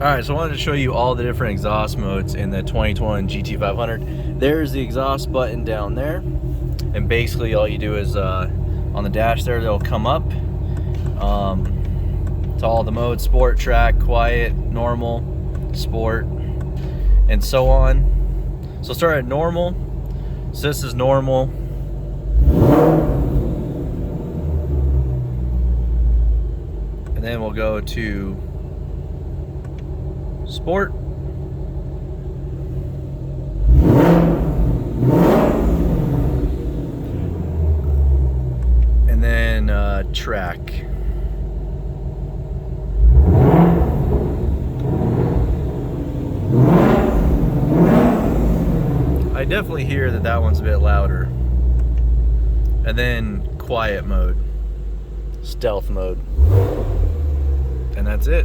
Alright, so I wanted to show you all the different exhaust modes in the 2021 GT500. There's the exhaust button down there, and basically all you do is on the dash there, they'll come up to all the modes: sport, track, quiet, normal, sport, and so on. So start at normal. So this is normal. And then we'll go to sport. And then track. I definitely hear that that one's a bit louder. And then quiet mode, stealth mode. And that's it.